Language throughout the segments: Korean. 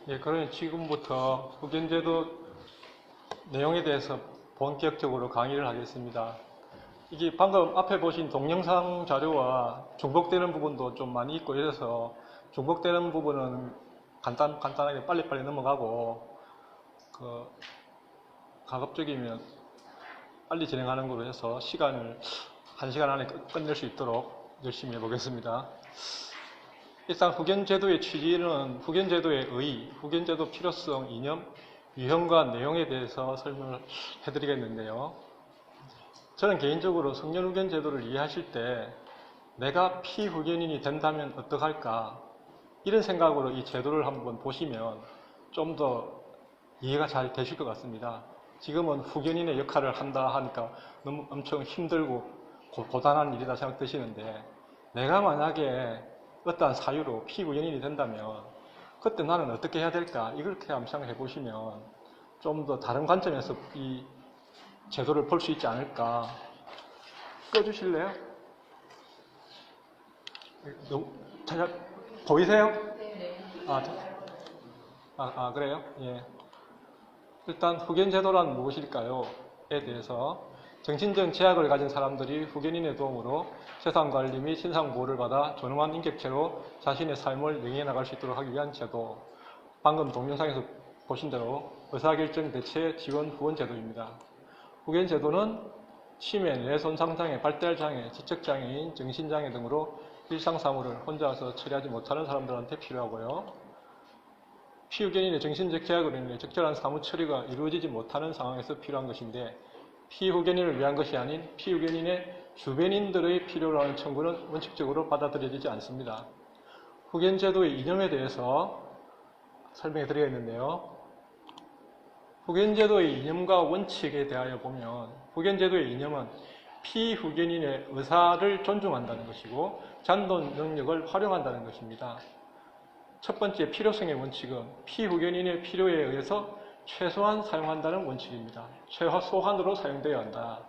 예, 그러면 지금부터 후견제도 내용에 대해서 본격적으로 강의를 하겠습니다. 이게 방금 앞에 보신 동영상 자료와 중복되는 부분도 좀 많이 있고 이래서 중복되는 부분은 간단하게 빨리빨리 넘어가고 가급적이면 빨리 진행하는 걸로 해서 시간을 1시간 안에 끝낼 수 있도록 열심히 해보겠습니다. 일단 후견제도의 취지는 후견제도의 의의, 후견제도 필요성, 이념, 유형과 내용에 대해서 설명을 해드리겠는데요. 저는 개인적으로 성년후견 제도를 이해하실 때 내가 피후견인이 된다면 어떡할까 이런 생각으로 이 제도를 한번 보시면 좀 더 이해가 잘 되실 것 같습니다. 지금은 후견인의 역할을 한다 하니까 너무 엄청 힘들고 고단한 일이다 생각되시는데 내가 만약에 어떠한 사유로 피후견인이 된다면 그때 나는 어떻게 해야 될까 이렇게 한번 생각해 보시면 좀 더 다른 관점에서 이 제도를 볼 수 있지 않을까. 꺼주실래요? 잘 보이세요? 네. 그래요? 예. 일단 후견제도란 무엇일까요? 에 대해서 정신적 제약을 가진 사람들이 후견인의 도움으로 재산관리 및 신상보호를 받아 존엄한 인격체로 자신의 삶을 영위해 나갈 수 있도록 하기 위한 제도. 방금 동영상에서 보신 대로 의사결정 대체 지원 후원 제도입니다. 후견 제도는 치매, 뇌손상장애, 발달장애, 지적장애인, 정신장애 등으로 일상 사무를 혼자서 처리하지 못하는 사람들한테 필요하고요. 피후견인의 정신적 제약으로 인해 적절한 사무 처리가 이루어지지 못하는 상황에서 필요한 것인데 피후견인을 위한 것이 아닌 피후견인의 주변인들의 필요로 하는 청구는 원칙적으로 받아들여지지 않습니다. 후견 제도의 이념에 대해서 설명해 드리겠는데요. 후견제도의 이념과 원칙에 대하여 보면 후견제도의 이념은 피후견인의 의사를 존중한다는 것이고 잔도 능력을 활용한다는 것입니다. 첫 번째 필요성의 원칙은 피후견인의 필요에 의해서 최소한 사용한다는 원칙입니다. 최소한으로 사용되어야 한다.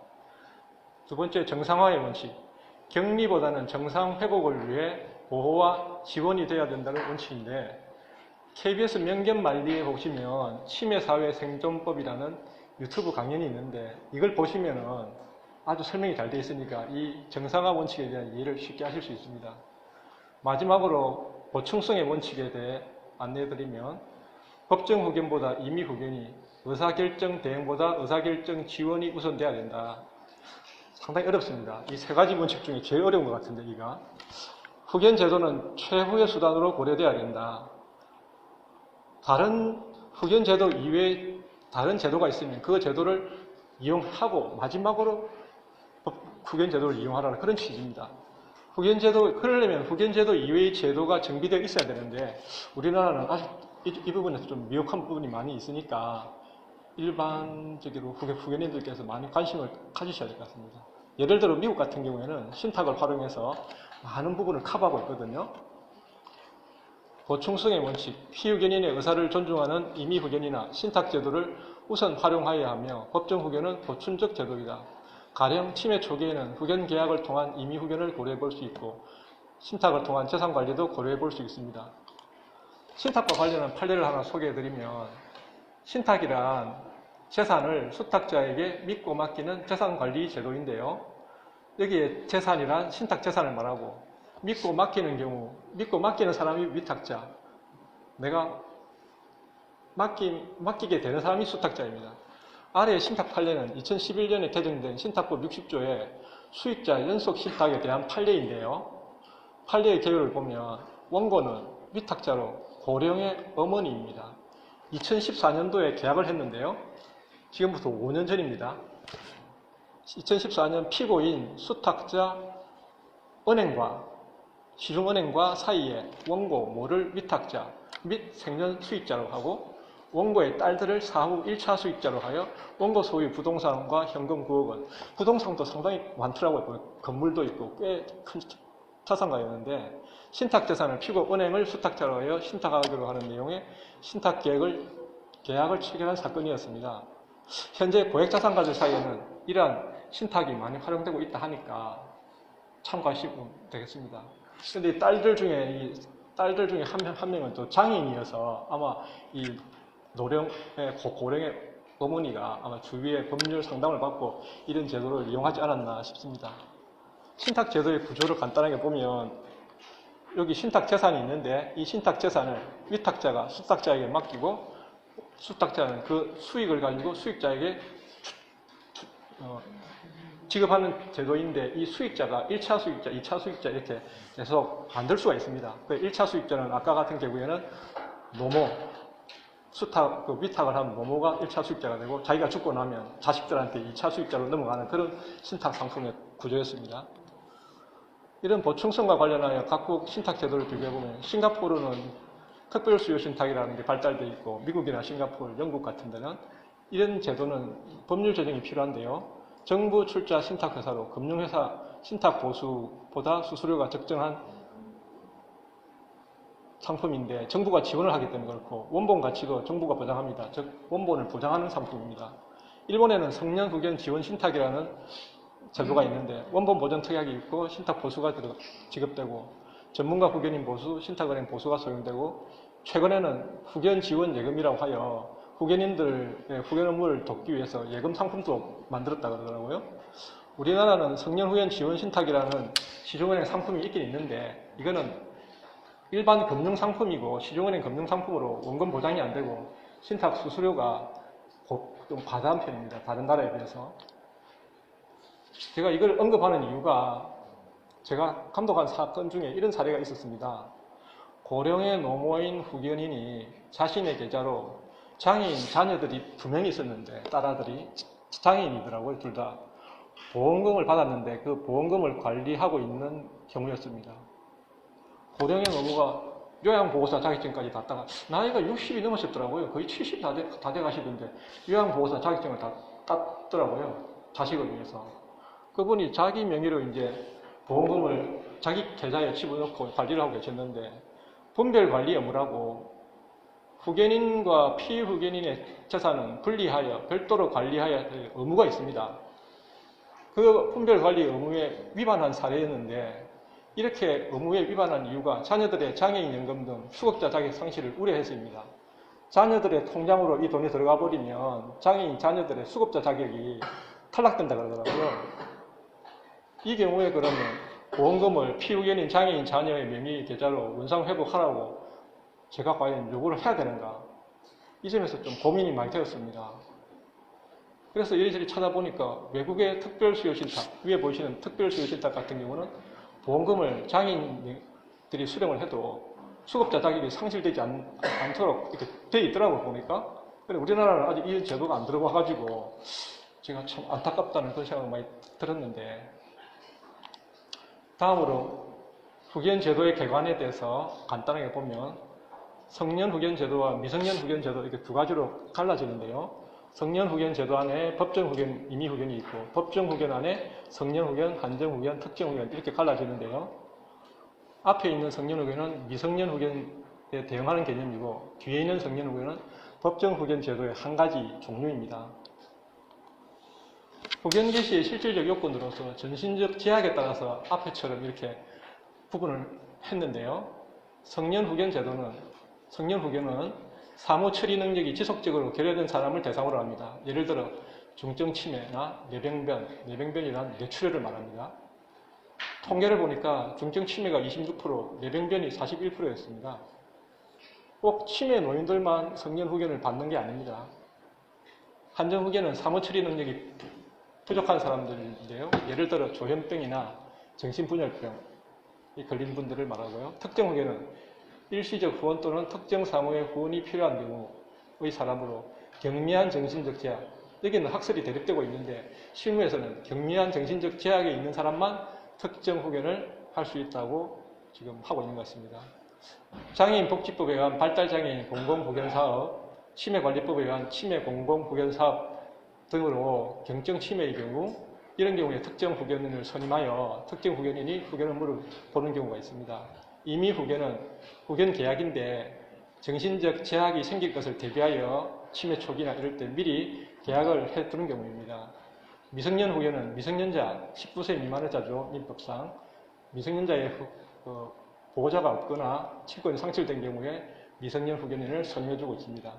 두 번째 정상화의 원칙. 격리보다는 정상 회복을 위해 보호와 지원이 되어야 된다는 원칙인데 KBS 명견만리에 보시면 치매사회 생존법이라는 유튜브 강연이 있는데 이걸 보시면은 아주 설명이 잘 되어 있으니까 이 정상화 원칙에 대한 이해를 쉽게 하실 수 있습니다. 마지막으로 보충성의 원칙에 대해 안내해드리면 법정 후견보다 임의 후견이 의사결정 대행보다 의사결정 지원이 우선돼야 된다. 상당히 어렵습니다. 이 세 가지 원칙 중에 제일 어려운 것 같은데 이가 후견 제도는 최후의 수단으로 고려돼야 된다. 다른 후견 제도 이외에 다른 제도가 있으면 그 제도를 이용하고 마지막으로 후견 제도를 이용하라는 그런 취지입니다. 그러려면 후견 제도 이외의 제도가 정비되어 있어야 되는데 우리나라는 아직 이 부분에서 좀 미흡한 부분이 많이 있으니까 일반적으로 후견인들께서 많이 관심을 가지셔야 될 것 같습니다. 예를 들어 미국 같은 경우에는 신탁을 활용해서 많은 부분을 커버하고 있거든요. 보충성의 원칙, 피후견인의 의사를 존중하는 임의후견이나 신탁제도를 우선 활용하여야 하며 법정후견은 보충적 제도이다. 가령 치매 초기에는 후견 계약을 통한 임의후견을 고려해 볼 수 있고 신탁을 통한 재산관리도 고려해 볼 수 있습니다. 신탁과 관련한 판례를 하나 소개해 드리면 신탁이란 재산을 수탁자에게 믿고 맡기는 재산관리 제도인데요. 여기에 재산이란 신탁 재산을 말하고 믿고 맡기는 경우, 믿고 맡기는 사람이 위탁자, 내가 맡기게 되는 사람이 수탁자입니다. 아래의 신탁 판례는 2011년에 개정된 신탁법 60조의 수익자 연속 신탁에 대한 판례인데요. 판례의 개요를 보면 원고는 위탁자로 고령의 어머니입니다. 2014년도에 계약을 했는데요. 지금부터 5년 전입니다. 2014년 피고인 수탁자 은행과 시중은행과 사이에 원고 모를 위탁자 및 생년 수익자로 하고 원고의 딸들을 사후 1차 수익자로 하여 원고 소유 부동산과 현금 9억 원. 부동산도 상당히 많더라고요. 건물도 있고 꽤 큰 자산가였는데 신탁재산을 피고 은행을 수탁자로 하여 신탁하기로 하는 내용의 계약을 체결한 사건이었습니다. 현재 고액자산가들 사이에는 이러한 신탁이 많이 활용되고 있다 하니까 참고하시면 되겠습니다. 그런데 딸들 중에 이 딸들 중에 한 명은 또 장애인이어서 아마 이 노령의 고령의 어머니가 아마 주위에 법률 상담을 받고 이런 제도를 이용하지 않았나 싶습니다. 신탁 제도의 구조를 간단하게 보면 여기 신탁 재산이 있는데 이 신탁 재산을 위탁자가 수탁자에게 맡기고 수탁자는 그 수익을 가지고 수익자에게 지급하는 제도인데 이 수익자가 1차 수익자, 2차 수익자 이렇게 계속 만들 수가 있습니다. 그 1차 수익자는 아까 같은 경우에는 노모, 위탁을 한 노모가 1차 수익자가 되고 자기가 죽고 나면 자식들한테 2차 수익자로 넘어가는 그런 신탁 상품의 구조였습니다. 이런 보충성과 관련하여 각국 신탁 제도를 비교해보면 싱가포르는 특별수요 신탁이라는 게 발달되어 있고 미국이나 싱가포르, 영국 같은 데는 이런 제도는 법률 제정이 필요한데요. 정부 출자 신탁회사로 금융회사 신탁 보수보다 수수료가 적정한 상품인데 정부가 지원을 하기 때문에 그렇고 원본 가치도 정부가 보장합니다. 즉 원본을 보장하는 상품입니다. 일본에는 성년 후견 지원 신탁이라는 제도가 있는데 원본 보전 특약이 있고 신탁 보수가 지급되고 전문가 후견인 보수, 신탁은행 보수가 소용되고 최근에는 후견 지원 예금이라고 하여 후견인들의 후견 업무를 돕기 위해서 예금 상품도 만들었다 그러더라고요. 우리나라는 성년 후견 지원 신탁이라는 시중은행 상품이 있긴 있는데 이거는 일반 금융 상품이고 시중은행 금융 상품으로 원금 보장이 안 되고 신탁 수수료가 좀 과다한 편입니다. 다른 나라에 비해서. 제가 이걸 언급하는 이유가 제가 감독한 사건 중에 이런 사례가 있었습니다. 고령의 노모인 후견인이 자신의 계좌로 장애인 자녀들이 2명이 있었는데 딸아들이 장애인이더라고요. 둘 다. 보험금을 받았는데 그 보험금을 관리하고 있는 경우였습니다. 고령의 노모가 요양보호사 자격증까지 땄다가 나이가 60이 넘으셨더라고요. 거의 70 다 돼가시던데 요양보호사 자격증을 다 땄더라고요. 자식을 위해서. 그분이 자기 명의로 이제 보험금을 자기 계좌에 집어넣고 관리를 하고 계셨는데 분별 관리 의무라고 후견인과 피후견인의 재산은 분리하여 별도로 관리해야 할 의무가 있습니다. 그 분별 관리 의무에 위반한 사례였는데 이렇게 의무에 위반한 이유가 자녀들의 장애인 연금 등 수급자 자격 상실을 우려해서입니다. 자녀들의 통장으로 이 돈이 들어가 버리면 장애인 자녀들의 수급자 자격이 탈락된다 그러더라고요. 이 경우에 그러면 보험금을 피후견인 장애인 자녀의 명의 계좌로 원상 회복하라고 제가 과연 요구를 해야 되는가? 이 점에서 좀 고민이 많이 되었습니다. 그래서 이리저리 찾아보니까 외국의 특별수요신탁, 위에 보이시는 특별수요신탁 같은 경우는 보험금을 장애인들이 수령을 해도 수급자 자격이 상실되지 않도록 이렇게 되어 있더라고요, 보니까. 근데 우리나라는 아직 이 제도가 안 들어가가지고 제가 참 안타깝다는 그런 생각을 많이 들었는데 다음으로 후견 제도의 개관에 대해서 간단하게 보면 성년 후견 제도와 미성년 후견 제도 이렇게 두 가지로 갈라지는데요. 성년 후견 제도 안에 법정 후견, 임의 후견이 있고 법정 후견 안에 성년 후견, 한정 후견, 특정 후견 이렇게 갈라지는데요. 앞에 있는 성년 후견은 미성년 후견에 대응하는 개념이고 뒤에 있는 성년 후견은 법정 후견 제도의 한 가지 종류입니다. 후견 개시의 실질적 요건으로서 전신적 제약에 따라서 앞에처럼 이렇게 구분을 했는데요. 성년 후견 후견은 사무 처리 능력이 지속적으로 결여된 사람을 대상으로 합니다. 예를 들어 중증 치매나 뇌병변이란 뇌출혈을 말합니다. 통계를 보니까 중증 치매가 26%, 뇌병변이 41%였습니다. 꼭 치매 노인들만 성년 후견을 받는 게 아닙니다. 한정 후견은 사무 처리 능력이 부족한 사람들인데요. 예를 들어 조현병이나 정신분열병이 걸린 분들을 말하고요. 특정 후견은 일시적 후원 또는 특정 사무의 후원이 필요한 경우의 사람으로 경미한 정신적 제약, 여기는 학설이 대립되고 있는데 실무에서는 경미한 정신적 제약이 있는 사람만 특정 후견을 할 수 있다고 지금 하고 있는 것 같습니다. 장애인 복지법에 의한 발달장애인 공공후견사업, 치매관리법에 의한 치매 공공후견사업 등으로 경증 치매의 경우 이런 경우에 특정 후견인을 선임하여 특정 후견인이 후견 업무를 보는 경우가 있습니다. 임의 후견은 후견 계약인데 정신적 제약이 생길 것을 대비하여 치매 초기나 이럴 때 미리 계약을 해두는 경우입니다. 미성년 후견은 미성년자 19세 미만의 자죠. 민법상 미성년자의 보호자가 없거나 친권이 상실된 경우에 미성년 후견인을 선임해주고 있습니다.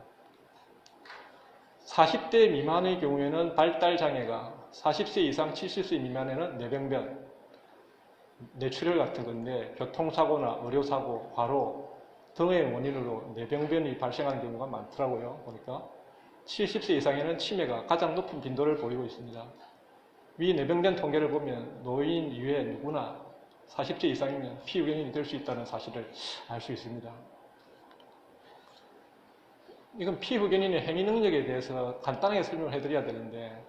40대 미만의 경우에는 발달장애가, 40세 이상 70세 미만에는 뇌병변, 뇌출혈 같은 건데 교통사고나 의료사고, 과로 등의 원인으로 뇌병변이 발생하는 경우가 많더라고요. 보니까 70세 이상에는 치매가 가장 높은 빈도를 보이고 있습니다. 위 뇌병변 통계를 보면 노인 이외에 누구나 40세 이상이면 피후견인이 될 수 있다는 사실을 알 수 있습니다. 이건 피후견인의 행위 능력에 대해서 간단하게 설명을 해드려야 되는데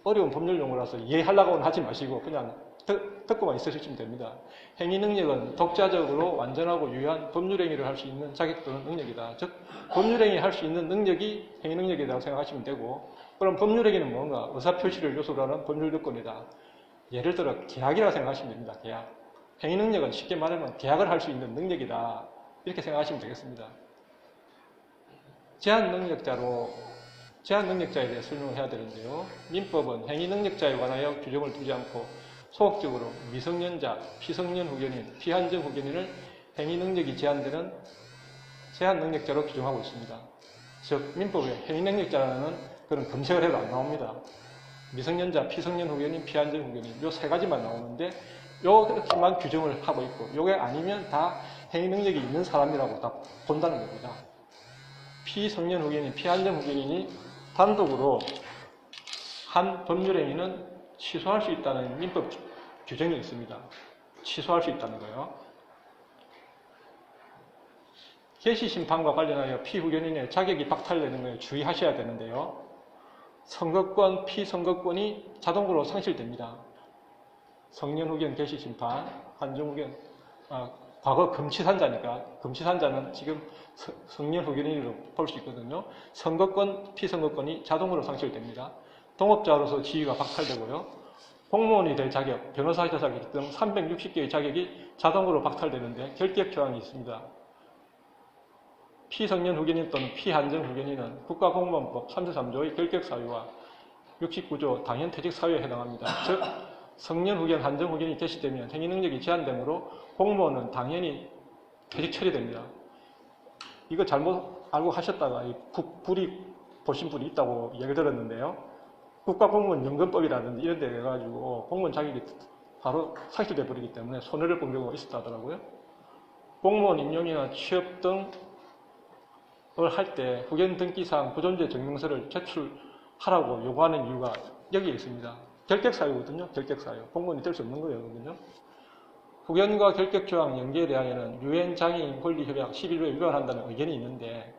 어려운 법률 용어라서 이해하려고는 하지 마시고 그냥 듣고만 있으시면 됩니다. 행위 능력은 독자적으로 완전하고 유효한 법률행위를 할 수 있는 자격 또는 능력이다. 즉 법률행위 할 수 있는 능력이 행위 능력이라고 생각하시면 되고, 그럼 법률행위는 뭔가? 의사표시를 요소로 하는 법률요건이다. 예를 들어 계약이라고 생각하시면 됩니다. 계약. 행위 능력은 쉽게 말하면 계약을 할 수 있는 능력이다. 이렇게 생각하시면 되겠습니다. 제한 능력자에 대해 설명을 해야 되는데요. 민법은 행위 능력자에 관하여 규정을 두지 않고 소극적으로 미성년자, 피성년 후견인, 피한정 후견인을 행위 능력이 제한되는 제한 능력자로 규정하고 있습니다. 즉 민법에 행위 능력자라는 그런 검색을 해도 안 나옵니다. 미성년자, 피성년 후견인, 피한정 후견인 이 세 가지만 나오는데 이렇게만 규정을 하고 있고 이게 아니면 다 행위 능력이 있는 사람이라고 다 본다는 겁니다. 피성년 후견인, 피한정 후견인이 단독으로 한 법률행위는 취소할 수 있다는 민법 규정이 있습니다. 취소할 수 있다는 거예요. 개시심판과 관련하여 피후견인의 자격이 박탈되는 것에 주의하셔야 되는데요. 선거권, 피선거권이 자동으로 상실됩니다. 성년후견 개시심판, 한정후견, 과거 금치산자니까 금치산자는 지금 성년후견인으로 볼 수 있거든요. 선거권, 피선거권이 자동으로 상실됩니다. 동업자로서 지위가 박탈되고요. 공무원이 될 자격, 변호사의 자격 등 360개의 자격이 자동으로 박탈되는데 결격 조항이 있습니다. 피성년 후견인 또는 피한정 후견인은 국가공무원법 33조의 결격 사유와 69조 당연퇴직 사유에 해당합니다. 즉 성년 후견, 한정 후견이 개시되면 행위 능력이 제한되므로 공무원은 당연히 퇴직 처리됩니다. 이거 잘못 알고 하셨다가 보신 분이 있다고 얘기 들었는데요. 국가공무원연금법이라든지 이런 데 해가지고 공무원 자격이 바로 상실돼 버리기 때문에 손해를 본 경우가 있었다 하더라고요. 공무원 임용이나 취업 등을 할 때 후견 등기상 부존재 증명서를 제출하라고 요구하는 이유가 여기에 있습니다. 결격사유거든요. 결격사유. 공무원이 될 수 없는 거거든요. 후견과 결격조항 연계에 대하여는 유엔장애인 권리협약 11호에 위반한다는 의견이 있는데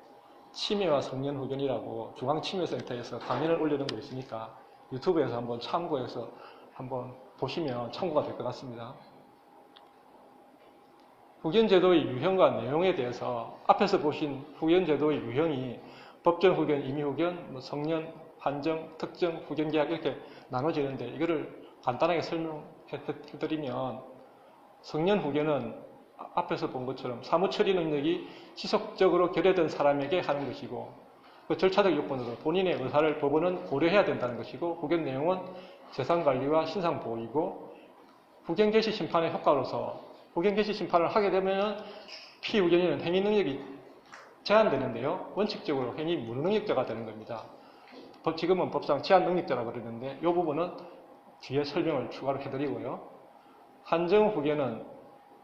치매와 성년 후견이라고 중앙치매센터에서 강연을 올려놓은 거 있으니까 유튜브에서 한번 참고해서 한번 보시면 참고가 될 것 같습니다. 후견제도의 유형과 내용에 대해서 앞에서 보신 후견제도의 유형이 법정 후견, 임의 후견, 성년, 한정, 특정, 후견계약 이렇게 나눠지는데 이거를 간단하게 설명해드리면 성년 후견은 앞에서 본 것처럼 사무처리 능력이 지속적으로 결여된 사람에게 하는 것이고 그 절차적 요건으로 본인의 의사를 법원은 고려해야 된다는 것이고 후견 내용은 재산관리와 신상보호이고 후견 개시 심판의 효과로서 후견 개시 심판을 하게 되면 피후견인은 행위 능력이 제한되는데요. 원칙적으로 행위 무능력자가 되는 겁니다. 지금은 법상 제한 능력자라고 그러는데 이 부분은 뒤에 설명을 추가로 해드리고요. 한정 후견은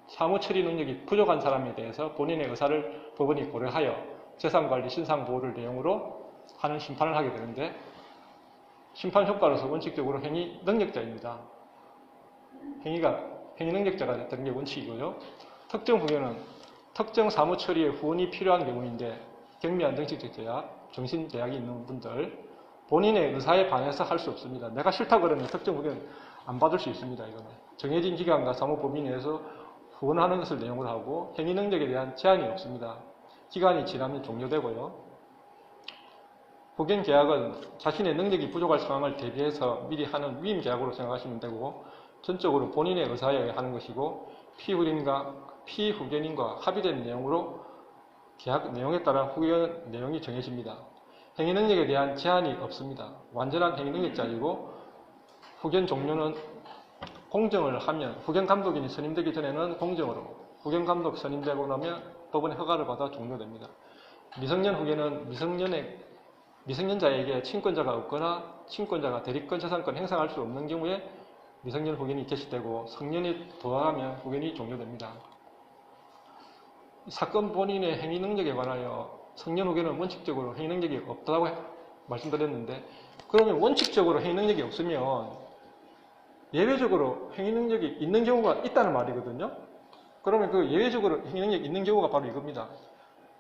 사무처리 능력이 부족한 사람에 대해서 본인의 의사를 법원이 고려하여 재산관리, 신상보호를 내용으로 하는 심판을 하게 되는데 심판 효과로서 원칙적으로 행위 능력자입니다. 행위 능력자가 되는 게 원칙이고요. 특정 후견은 특정 사무처리에 후원이 필요한 경우인데 경미한 정신적 제약, 정신제약이 있는 분들 본인의 의사에 반해서 할 수 없습니다. 내가 싫다 그러면 특정 후견 안 받을 수 있습니다. 이거는 정해진 기간과 사무법인 내에서 후원하는 것을 내용으로 하고 행위 능력에 대한 제한이 없습니다. 기간이 지나면 종료되고요. 후견 계약은 자신의 능력이 부족할 상황을 대비해서 미리 하는 위임 계약으로 생각하시면 되고 전적으로 본인의 의사에 의해 하는 것이고 피후견인과 합의된 내용으로 계약 내용에 따라 후견 내용이 정해집니다. 행위 능력에 대한 제한이 없습니다. 완전한 행위 능력자이고 후견 종료는 공정을 하면 후견 감독인이 선임되기 전에는 공정으로 후견감독 선임되고 나면 법원의 허가를 받아 종료됩니다. 미성년 후견은 미성년자에게 친권자가 없거나 친권자가 대리권, 재산권 행사할 수 없는 경우에 미성년 후견이 개시되고 성년이 도하하면 후견이 종료됩니다. 사건 본인의 행위 능력에 관하여 성년 후견은 원칙적으로 행위 능력이 없다고 말씀드렸는데, 그러면 원칙적으로 행위 능력이 없으면 예외적으로 행위 능력이 있는 경우가 있다는 말이거든요. 그러면 그 예외적으로 행위 능력이 있는 경우가 바로 이겁니다.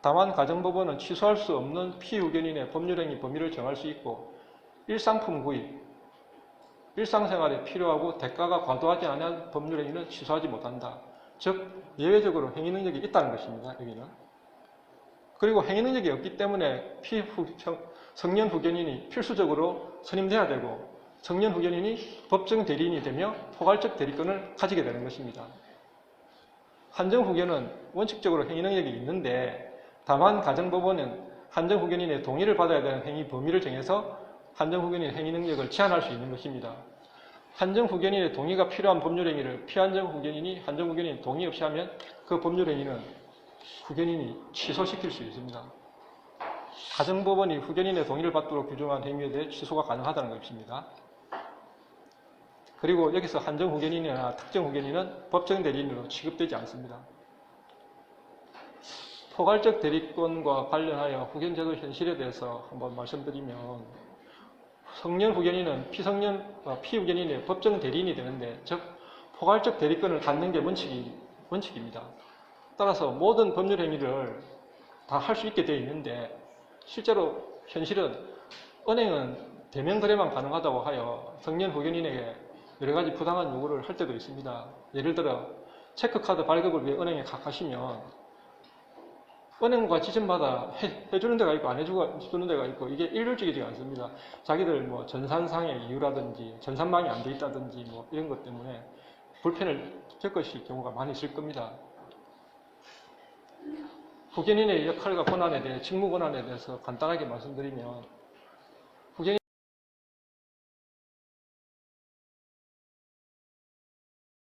다만 가정법원은 취소할 수 없는 피후견인의 법률행위 범위를 정할 수 있고, 일상품 구입, 일상생활에 필요하고 대가가 과도하지 않은 법률행위는 취소하지 못한다. 즉 예외적으로 행위 능력이 있다는 것입니다. 여기는. 그리고 행위 능력이 없기 때문에 성년 후견인이 필수적으로 선임돼야 되고, 성년 후견인이 법정 대리인이 되며 포괄적 대리권을 가지게 되는 것입니다. 한정 후견은 원칙적으로 행위 능력이 있는데, 다만 가정법원은 한정 후견인의 동의를 받아야 되는 행위 범위를 정해서 한정 후견인의 행위 능력을 제한할 수 있는 것입니다. 한정 후견인의 동의가 필요한 법률행위를 피한정 후견인이 한정 후견인 동의 없이 하면 그 법률행위는 후견인이 취소시킬 수 있습니다. 가정법원이 후견인의 동의를 받도록 규정한 행위에 대해 취소가 가능하다는 것입니다. 그리고 여기서 한정 후견인이나 특정 후견인은 법정 대리인으로 취급되지 않습니다. 포괄적 대리권과 관련하여 후견제도 현실에 대해서 한번 말씀드리면, 성년 후견인은 피후견인의 법정 대리인이 되는데, 즉 포괄적 대리권을 갖는 게 원칙입니다. 따라서 모든 법률 행위를 다 할 수 있게 되어 있는데, 실제로 현실은 은행은 대면 거래만 가능하다고 하여 성년 후견인에게 여러 가지 부당한 요구를 할 때도 있습니다. 예를 들어 체크카드 발급을 위해 은행에 가시면 은행과 지점마다 해주는 데가 있고 안 해주는 데가 있고, 이게 일률적이지 않습니다. 자기들 뭐 전산상의 이유라든지 전산망이 안 돼 있다든지 뭐 이런 것 때문에 불편을 겪으실 경우가 많이 있을 겁니다. 후견인의 역할과 권한에 대해, 직무 권한에 대해서 간단하게 말씀드리면,